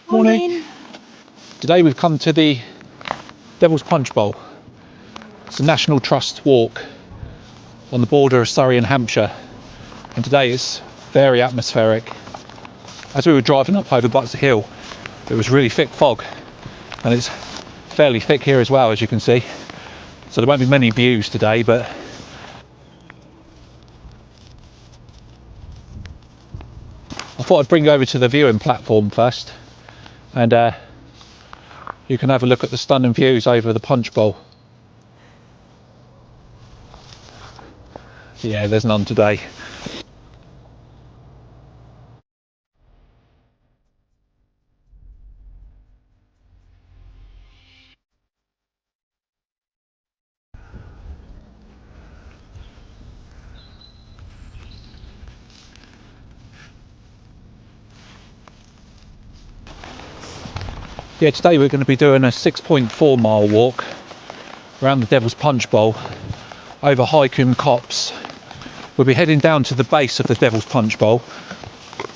Morning. Today we've come to the Devil's Punch Bowl. It's a National Trust walk on the border of Surrey and Hampshire, and today it's very atmospheric. As we were driving up over Gibbet Hill, it was really thick fog, and it's fairly thick here as well, as you can see, so there won't be many views today, but I thought I'd bring you over to the viewing platform first, and you can have a look at the stunning views over the punch bowl. Yeah, there's none today. Yeah, today we're going to be doing a 6.4 mile walk around the Devil's Punch Bowl over Hindhead Copse. We'll be heading down to the base of the Devil's Punch Bowl,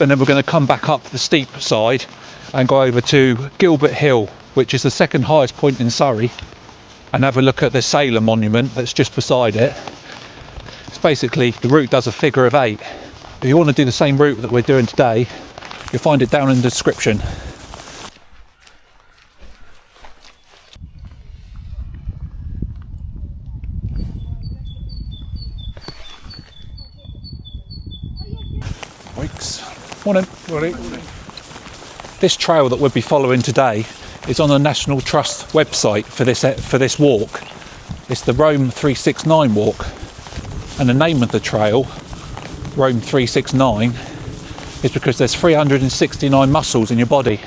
and then we're going to come back up the steep side and go over to Gibbet Hill, which is the second highest point in Surrey, and have a look at the sailor monument that's just beside it. It's basically, the route does a figure of 8. If you want to do the same route that we're doing today, you'll find it down in the description. Morning. Morning. This trail that we'll be following today is on the National Trust website for this walk. It's the Rome 369 walk, and the name of the trail, Rome 369, is because there's 369 muscles in your body.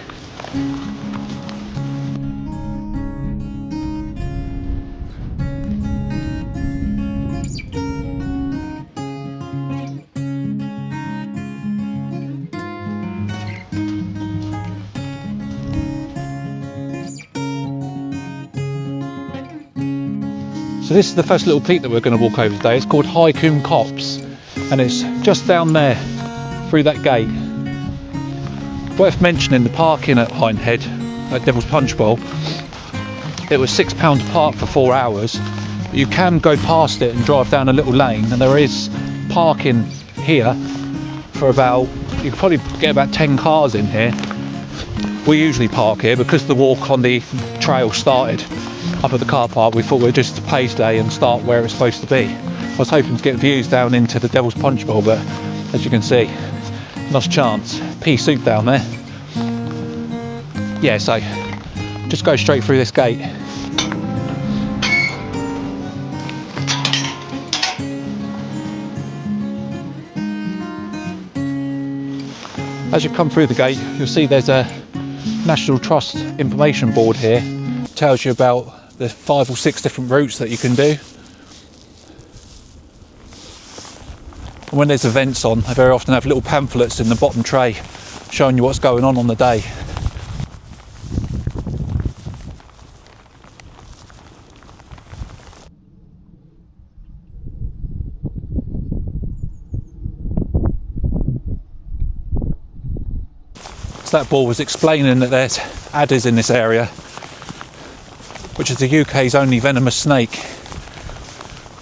So this is the first little peak that we're going to walk over today. It's called Hindhead Copse, and it's just down there through that gate. Worth mentioning the parking at Hindhead, at Devil's Punch Bowl. It was £6 to park for 4 hours, but you can go past it and drive down a little lane, and there is parking here for about, you could probably get about 10 cars in here. We usually park here because the walk on the trail started up at the car park. We thought we'd just pay today and start where it's supposed to be. I was hoping to get views down into the Devil's Punch Bowl, but as you can see, not a chance. Pea soup down there. Yeah, so just go straight through this gate. As you come through the gate, you'll see there's a National Trust information board here. It tells you about the 5 or 6 different routes that you can do. And when there's events on, they very often have little pamphlets in the bottom tray showing you what's going on the day. So that board was explaining that there's adders in this area, which is the UK's only venomous snake.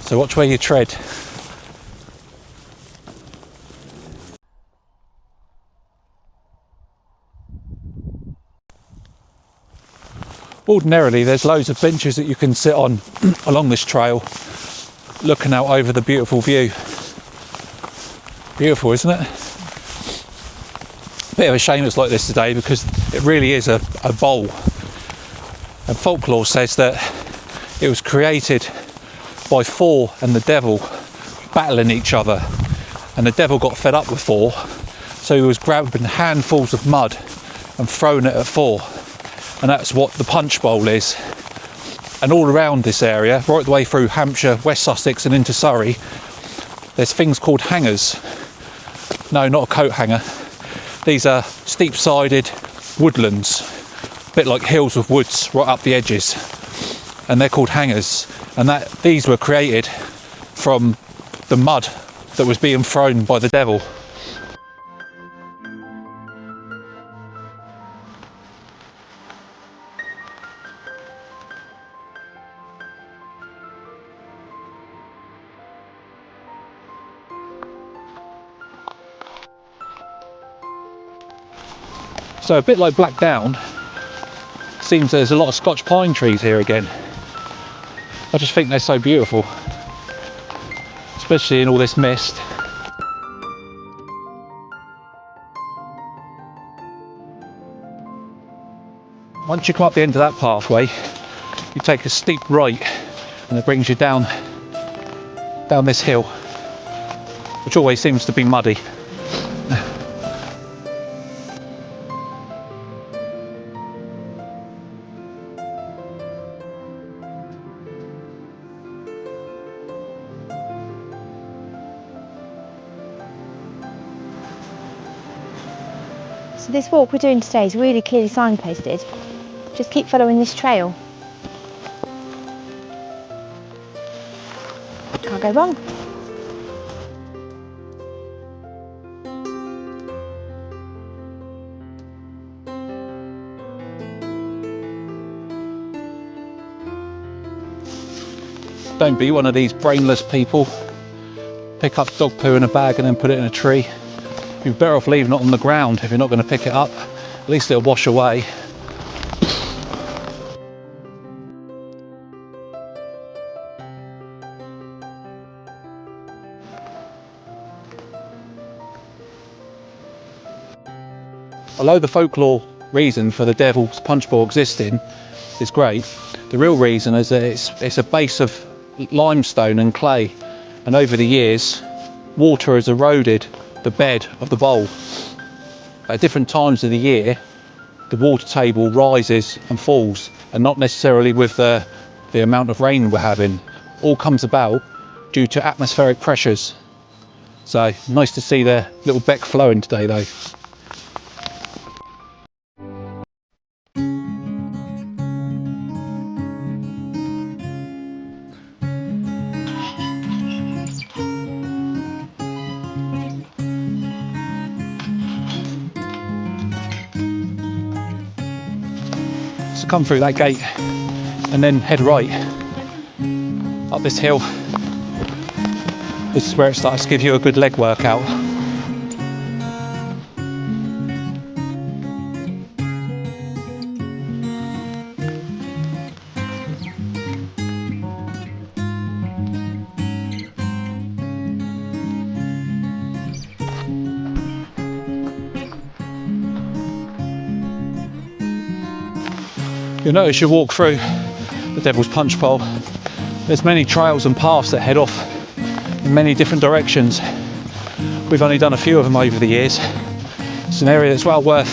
So watch where you tread. Ordinarily, there's loads of benches that you can sit on along this trail, looking out over the beautiful view. Beautiful, isn't it? Bit of a shame it's like this today, because it really is a bowl. And Folklore says that it was created by Thor and the devil battling each other, and the devil got fed up with Thor, so he was grabbing handfuls of mud and throwing it at Thor, and that's what the punch bowl is. And all around this area, right the way through Hampshire, West Sussex and into Surrey, there's things called hangers. No, not a coat hanger. These are steep-sided woodlands, a bit like hills with woods right up the edges, and they're called hangers. And these were created from the mud that was being thrown by the devil. So a bit like Blackdown, seems there's a lot of Scotch pine trees here again. I just think they're so beautiful, especially in all this mist. Once you come up the end of that pathway, you take a steep right and it brings you down this hill, which always seems to be muddy. So this walk we're doing today is really clearly signposted. Just keep following this trail. Can't go wrong. Don't be one of these brainless people. Pick up dog poo in a bag and then put it in a tree. You're better off leaving it on the ground if you're not going to pick it up. At least it'll wash away. Although the folklore reason for the Devil's Punch Bowl existing is great, the real reason is that it's a base of limestone and clay, and over the years water has eroded the bed of the bowl. At different times of the year the water table rises and falls, and not necessarily with the amount of rain we're having. All comes about due to atmospheric pressures. So nice to see the little beck flowing today though. So come through that gate and then head right up this hill. This is where it starts to give you a good leg workout. You'll notice you walk through the Devil's Punch Bowl. There's many trails and paths that head off in many different directions. We've only done a few of them over the years. It's an area that's well worth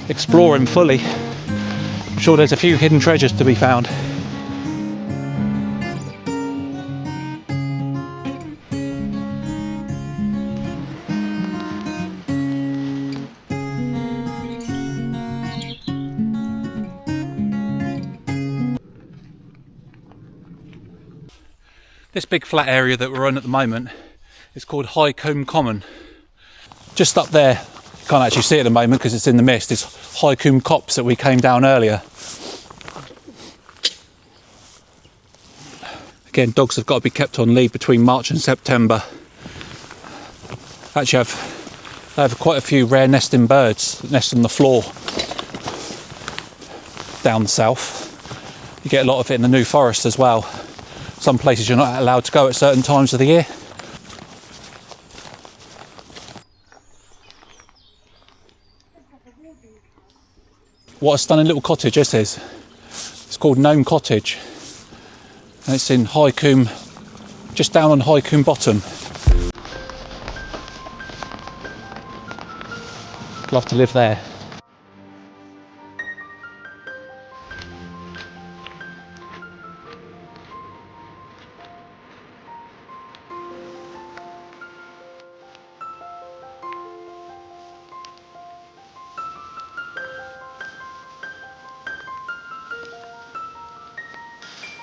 exploring fully. I'm sure there's a few hidden treasures to be found. This big flat area that we're on at the moment is called High Combe Common. Just up there, you can't actually see it at the moment because it's in the mist, it's High Combe Copse that we came down earlier. Again, dogs have got to be kept on lead between March and September. Actually, I have quite a few rare nesting birds that nest on the floor down south. You get a lot of it in the New Forest as well. Some places you're not allowed to go at certain times of the year. What a stunning little cottage this is. It's called Gnome Cottage. And it's in High Combe, just down on High Combe Bottom. Love to live there.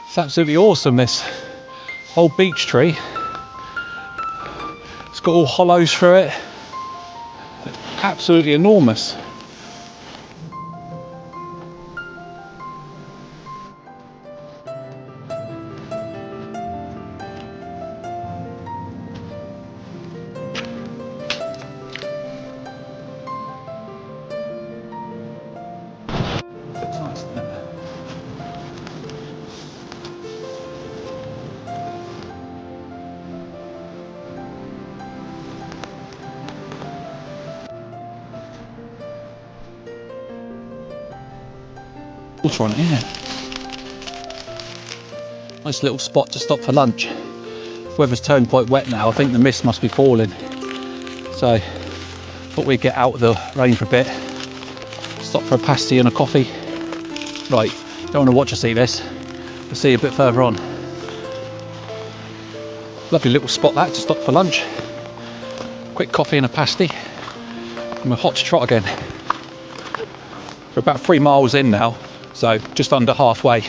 It's absolutely awesome, this old beech tree. It's got all hollows through it. It's absolutely enormous. Water on it, isn't it? Nice little spot to stop for lunch. Weather's turned quite wet now. I think the mist must be falling. So thought we'd get out of the rain for a bit. Stop for a pasty and a coffee. Right, don't want to watch us eat this. We'll see you a bit further on. Lovely little spot that to stop for lunch. Quick coffee and a pasty. And we're hot to trot again. We're about 3 miles in now, so just under halfway.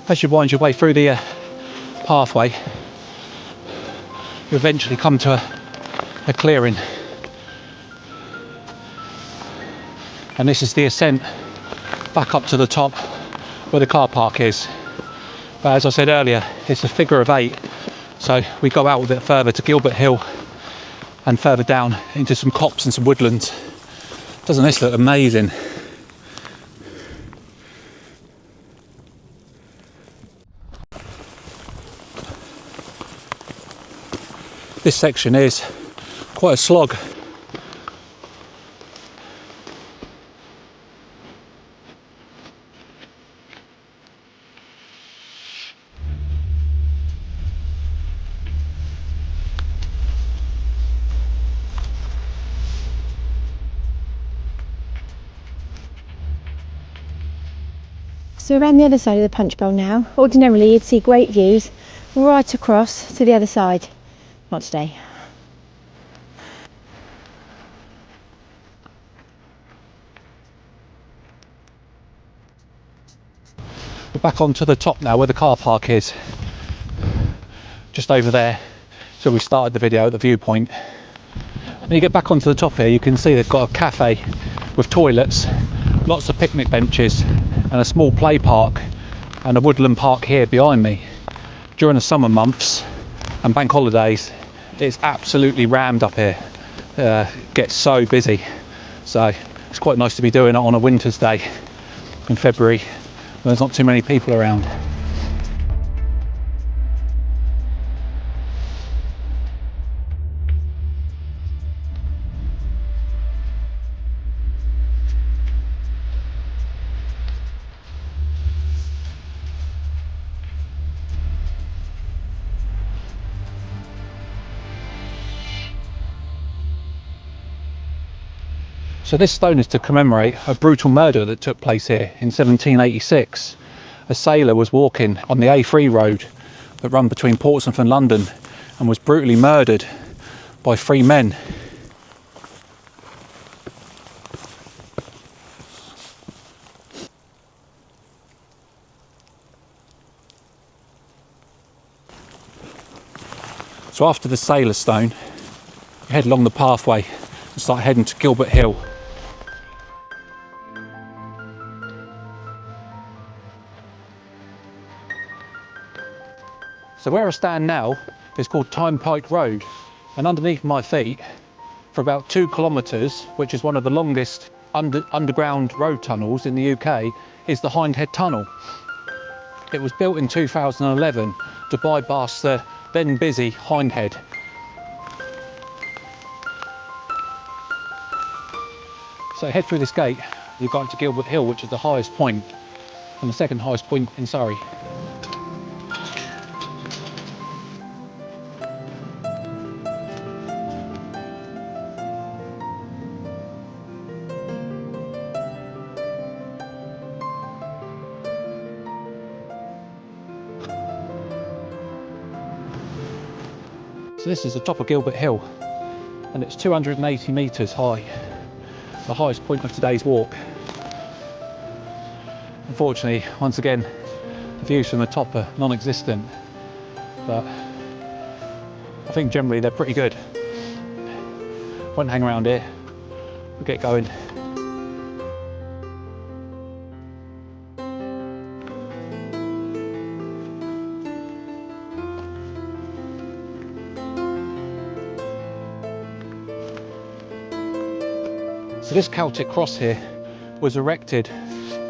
As you wind your way through the pathway, you eventually come to a clearing, and this is the ascent back up to the top where the car park is. But as I said earlier, it's a figure of 8, so we go out a bit further to Gibbet Hill and further down into some copse and some woodlands. Doesn't this look amazing? This section is quite a slog. So we're around the other side of the punch bowl now. Ordinarily you'd see great views right across to the other side. Not today. We're back onto the top now where the car park is. Just over there. So we started the video at the viewpoint. When you get back onto the top here, you can see they've got a cafe with toilets, lots of picnic benches and a small play park and a woodland park here behind me. During the summer months and bank holidays, it's absolutely rammed up here. Gets so busy. So it's quite nice to be doing it on a winter's day in February when there's not too many people around. So this stone is to commemorate a brutal murder that took place here in 1786. A sailor was walking on the A3 road that run between Portsmouth and London and was brutally murdered by 3 men. So after the sailor stone, you head along the pathway and start heading to Gibbet Hill. So where I stand now is called Turnpike Road, and underneath my feet, for about 2 kilometres, which is one of the longest underground road tunnels in the UK, is the Hindhead Tunnel. It was built in 2011 to bypass the then busy Hindhead. So head through this gate, you're going to Gibbet Hill, which is the highest point and the second highest point in Surrey. So this is the top of Gibbet Hill, and it's 280 metres high, the highest point of today's walk. Unfortunately, once again, the views from the top are non-existent, but I think generally they're pretty good. Won't hang around here, we'll get going. So this Celtic Cross here was erected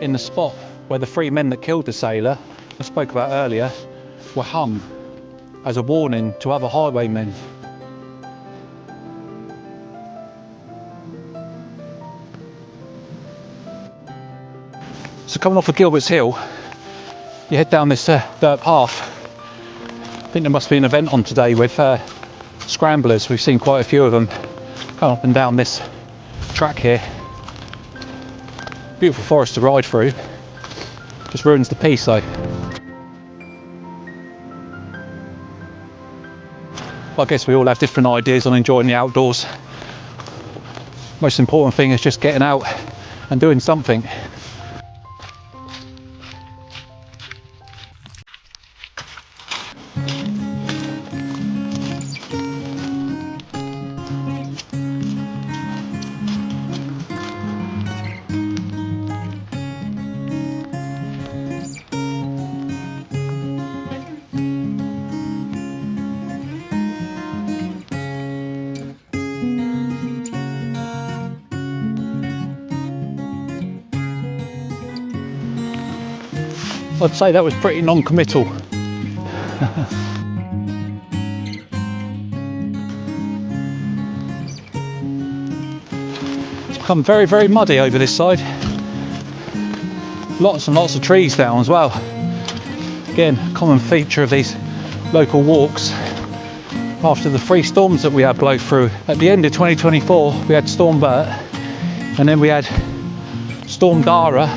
in the spot where the 3 men that killed the sailor, I spoke about earlier, were hung as a warning to other highwaymen. So coming off of Gibbet Hill, you head down this dirt path. I think there must be an event on today with scramblers. We've seen quite a few of them come up and down this track here. Beautiful forest to ride through. Just ruins the peace though. Well, I guess we all have different ideas on enjoying the outdoors. Most important thing is just getting out and doing something. I'd say that was pretty non-committal. It's become very, very muddy over this side. Lots and lots of trees down as well. Again, a common feature of these local walks. After the 3 storms that we had blow through, at the end of 2024, we had Storm Bert, and then we had Storm Dara,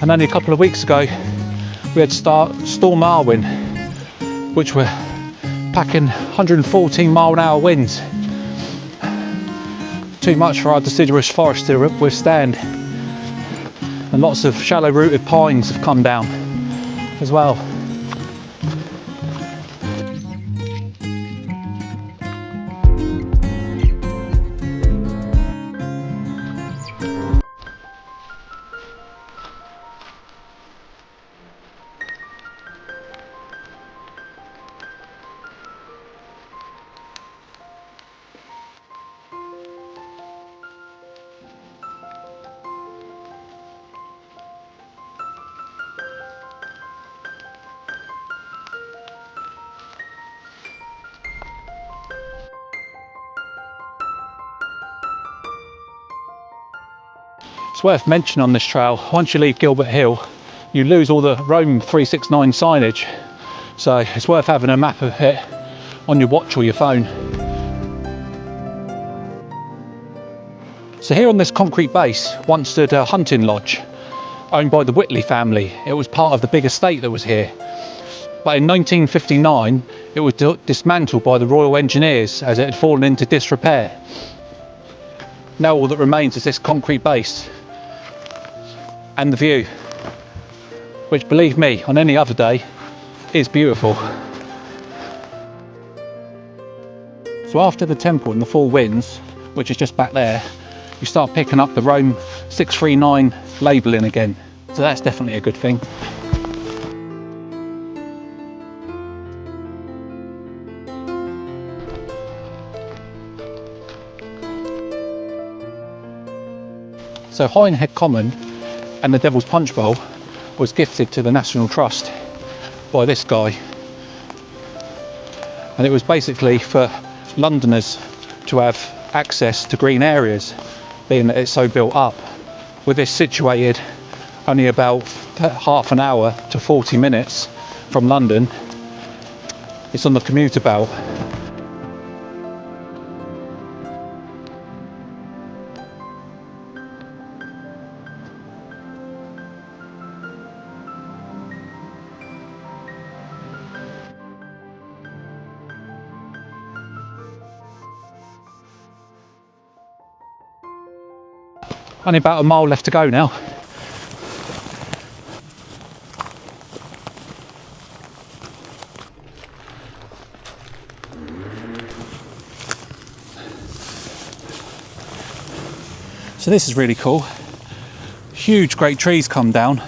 and only a couple of weeks ago we had Storm Arwen, which were packing 114 mile-an-hour winds. Too much for our deciduous forest to withstand, and lots of shallow rooted pines have come down as well. It's worth mentioning on this trail, once you leave Gibbet Hill, you lose all the Rome 369 signage. So it's worth having a map of it on your watch or your phone. So here on this concrete base once stood a hunting lodge owned by the Whitley family. It was part of the big estate that was here. But in 1959, it was dismantled by the Royal Engineers as it had fallen into disrepair. Now all that remains is this concrete base and the view, which, believe me, on any other day is beautiful. So after the temple and the Four Winds, which is just back there, you start picking up the Rome 639 labelling again. So that's definitely a good thing. So Hindhead Common and the Devil's Punch Bowl was gifted to the National Trust by this guy, and it was basically for Londoners to have access to green areas, being that it's so built up. With this situated only about half an hour to 40 minutes from London, it's on the commuter belt. Only about a mile left to go now. So this is really cool. Huge great trees come down.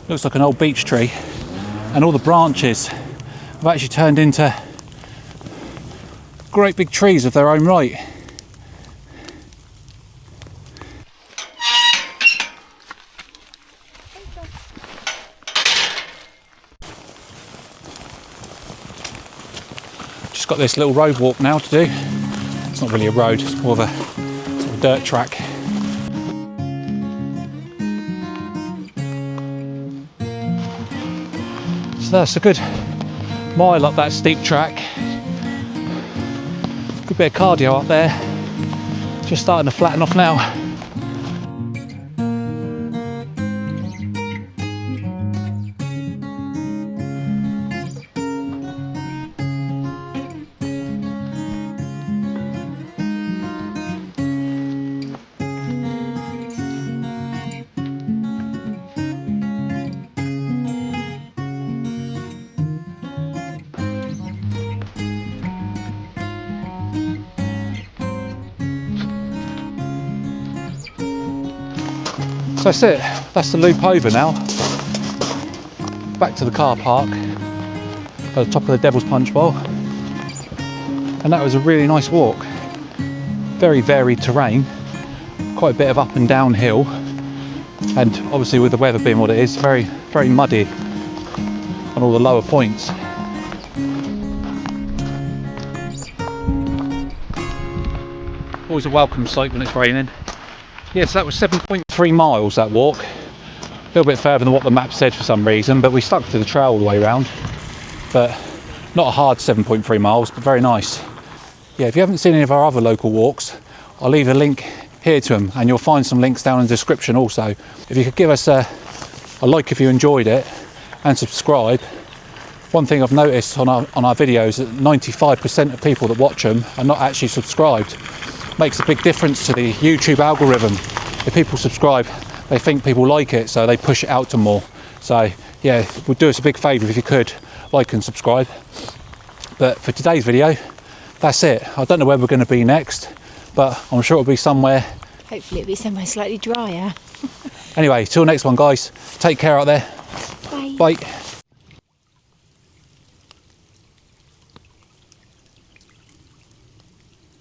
Looks like an old beech tree. And all the branches have actually turned into great big trees of their own right. got this little road walk now to do. It's not really a road, it's more of a sort of dirt track. So that's a good mile up that steep track. Good bit of cardio up there. Just starting to flatten off now. So that's it, that's the loop over now. Back to the car park at the top of the Devil's Punch Bowl. And that was a really nice walk. Very varied terrain, quite a bit of up and down hill. And obviously with the weather being what it is, very, very muddy on all the lower points. Always a welcome sight when it's raining. Yes, that was 7.3 miles, that walk. A little bit further than what the map said for some reason, but we stuck to the trail all the way around. But not a hard 7.3 miles, but very nice. Yeah, if you haven't seen any of our other local walks, I'll leave a link here to them, and you'll find some links down in the description also. If you could give us a like if you enjoyed it, and subscribe. One thing I've noticed on our videos, that 95% of people that watch them are not actually subscribed. Makes a big difference to the YouTube algorithm. If people subscribe, they think people like it, so they push it out to more. So yeah, it would do us a big favour if you could like and subscribe. But for today's video, that's it. I don't know where we're going to be next, but I'm sure it'll be somewhere. Hopefully it'll be somewhere slightly drier. Anyway, till next one guys, take care out there. Bye. Bye.